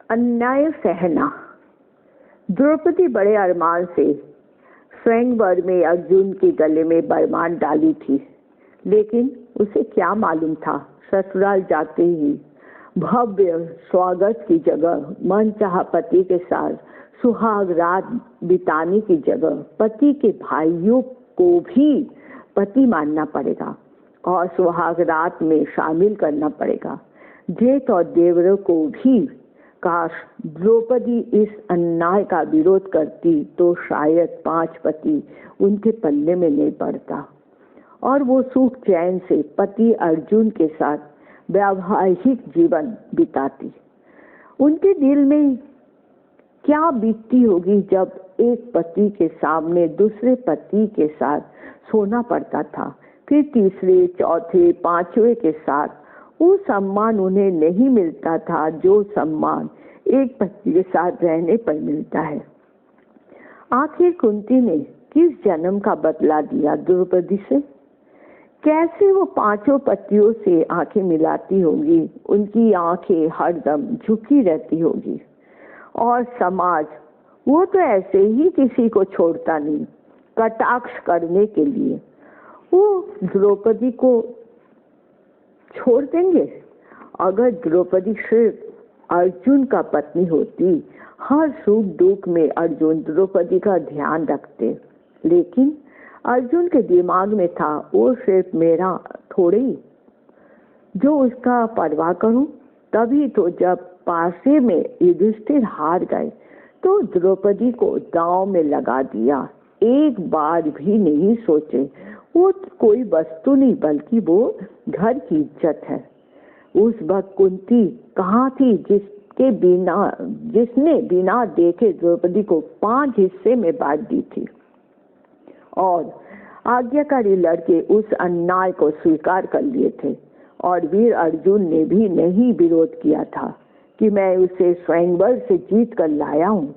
अन्याय सहना। द्रौपदी बड़े अरमान से स्वयंवर में अर्जुन के गले में बरमान डाली थी, लेकिन उसे क्या मालूम था ससुराल जाते ही भव्य स्वागत की जगह मनचाहा पति के साथ सुहाग रात बिताने की जगह पति के भाइयों को भी पति मानना पड़ेगा और सुहाग रात में शामिल करना पड़ेगा। जेठ और देवरों को भी काश द्रौपदी इस अन्याय का विरोध करती तो शायद 5 पति उनके पल्ले में नहीं पड़ता और वो सुख चैन से पति अर्जुन के साथ वैवाहिक जीवन बिताती। उनके दिल में क्या बीतती होगी जब एक पति के सामने दूसरे पति के साथ सोना पड़ता था, फिर तीसरे चौथे पांचवे के साथ वो सम्मान उन्हें नहीं मिलता था जो सम्मान एक पति के साथ रहने पर मिलता है। आखिर कुंती ने किस जन्म का बदला दिया द्रौपदी से? कैसे वो 5 पतियों से आंखें मिलाती होगी, उनकी आंखें हरदम झुकी रहती होगी और समाज वो तो ऐसे ही किसी को छोड़ता नहीं कटाक्ष करने के लिए। वो द्रौपदी को छोड़ देंगे? अगर द्रौपदी सिर्फ अर्जुन का पत्नी होती, हर सुख दुख में अर्जुन द्रौपदी का ध्यान रखते, लेकिन अर्जुन के दिमाग में था वो सिर्फ मेरा थोड़े ही जो उसका परवाह करूं। तभी तो जब पासे में युधिष्ठिर हार गए तो द्रौपदी को दांव में लगा दिया, एक बार भी नहीं सोचे। वो कोई वस्तु नहीं बल्कि वो घर की इज्जत है। उस वक्त कुंती कहाँ थी जिसने बिना देखे द्रौपदी को 5 हिस्से में बांट दी थी और आज्ञाकारी लड़के उस अन्याय को स्वीकार कर लिए थे और वीर अर्जुन ने भी नहीं विरोध किया था कि मैं उसे स्वयंवर से जीत कर लाया हूँ,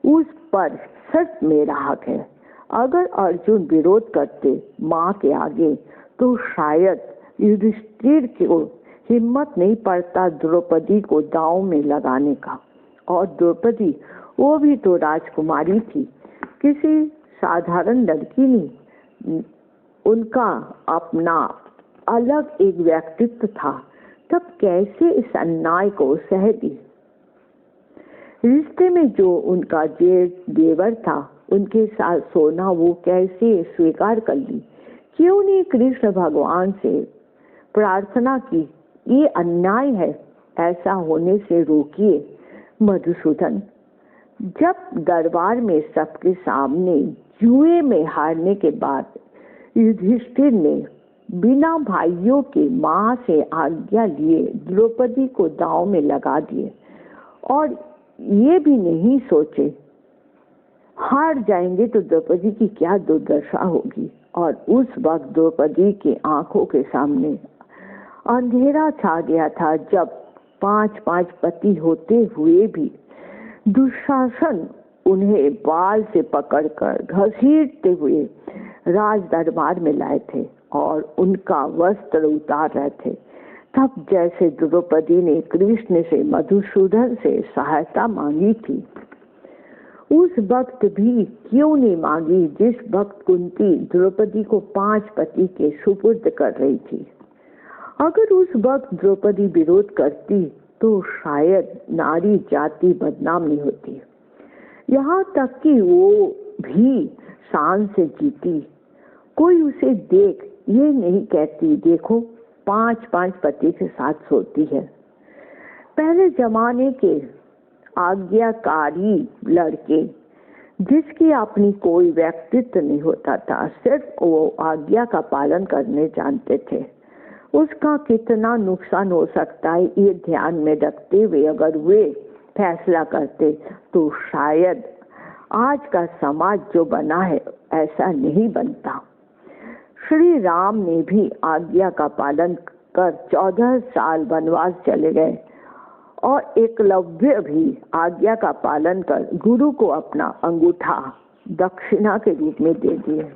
उस पर सिर्फ मेरा हक है। अगर अर्जुन विरोध करते माँ के आगे तो शायद युधिष्ठिर को हिम्मत नहीं पड़ता द्रौपदी को दांव में लगाने का। और द्रौपदी वो भी तो राजकुमारी थी, किसी साधारण लड़की नहीं, उनका अपना अलग एक व्यक्तित्व था। तब कैसे इस अन्याय को सह दी? रिश्ते में जो उनका जेठ देवर था उनके साथ सोना वो कैसे स्वीकार कर ली? क्यों नहीं कृष्ण भगवान से प्रार्थना की, ये अन्याय है, ऐसा होने से रोकिए मधुसूदन। जब दरबार में सबके सामने जुए में हारने के बाद युधिष्ठिर ने बिना भाइयों के मां से आज्ञा लिए द्रौपदी को दांव में लगा दिए और ये भी नहीं सोचे हार जाएंगे तो द्रौपदी की क्या दुर्दशा होगी। और उस वक्त द्रौपदी की आंखों के सामने अंधेरा छा गया था जब 5 पति होते हुए भी दुशासन उन्हें बाल से पकड़कर घसीटते हुए राज दरबार में लाए थे और उनका वस्त्र उतार रहे थे। तब जैसे द्रौपदी ने कृष्ण से मधुसूदन से सहायता मांगी थी, उस वक्त भी क्यों नहीं मांगी जिस वक्त कुंती द्रौपदी को 5 पति के सुपुर्द कर रही थी। अगर उस वक्त द्रौपदी विरोध करती तो शायद नारी जाति बदनाम नहीं होती, यहाँ तक कि वो भी शान से जीती। कोई उसे देख ये नहीं कहती देखो 5 पति के साथ सोती है। पहले जमाने के आज्ञाकारी लड़के जिसकी अपनी कोई व्यक्तित्व नहीं होता था, सिर्फ वो आज्ञा का पालन करने जानते थे, उसका कितना नुकसान हो सकता है ये ध्यान में रखते हुए अगर वे फैसला करते तो शायद आज का समाज जो बना है ऐसा नहीं बनता। श्री राम ने भी आज्ञा का पालन कर 14 साल वनवास चले गए और एकलव्य भी आज्ञा का पालन कर गुरु को अपना अंगूठा दक्षिणा के रूप में दे दिए।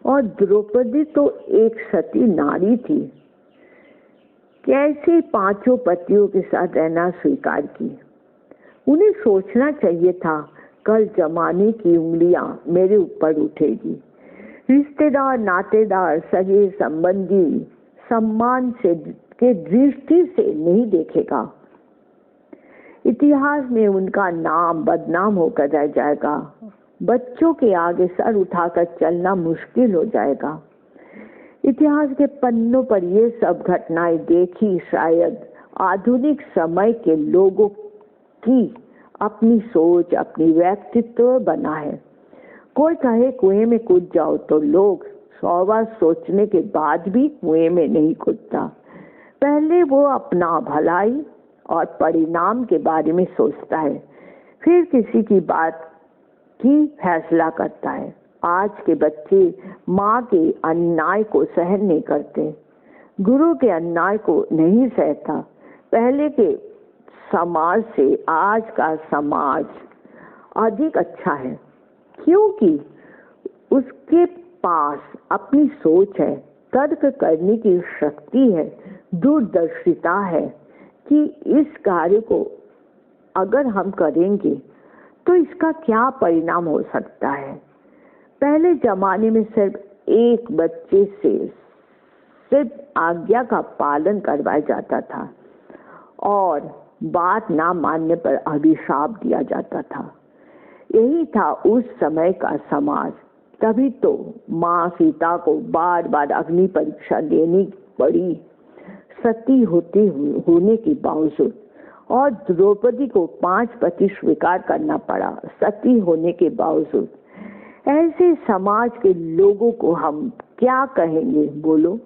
और द्रौपदी तो एक सती नारी थी, कैसे 5 पतियों के साथ रहना स्वीकार की। उन्हें सोचना चाहिए था, कल जमाने की उंगलियां मेरे ऊपर उठेगी। रिश्तेदार, नातेदार, सगे संबंधी सम्मान से के दृष्टि से नहीं देखेगा। इतिहास में उनका नाम बदनाम होकर रह जाएगा। बच्चों के आगे सर उठाकर चलना मुश्किल हो जाएगा। इतिहास के पन्नों पर ये सब घटनाएं देखी शायद आधुनिक समय के लोगों की अपनी सोच, अपनी व्यक्तित्व बना है। कोई कहे कुएं में कूद जाओ तो लोग 100 बार सोचने के बाद भी कुएं में नहीं कूदता। पहले वो अपना भलाई और परिणाम के बारे में सोचता है, फिर किसी की बात की फैसला करता है। आज के बच्चे माँ के अन्याय को सहन नहीं करते, गुरु के अन्याय को नहीं सहता। पहले के समाज से आज का समाज अधिक अच्छा है, क्योंकि उसके पास अपनी सोच है, तर्क करने की शक्ति है, दूरदर्शिता है कि इस कार्य को अगर हम करेंगे तो इसका क्या परिणाम हो सकता है। पहले जमाने में सिर्फ एक बच्चे से सिर्फ आज्ञा का पालन करवाया जाता था और बात ना मानने पर अभिशाप दिया जाता था। यही था उस समय का समाज। तभी तो माँ सीता को बार बार अग्नि परीक्षा देनी पड़ी, सती होने के बावजूद, और द्रौपदी को 5 पति स्वीकार करना पड़ा सती होने के बावजूद। ऐसे समाज के लोगों को हम क्या कहेंगे बोलो।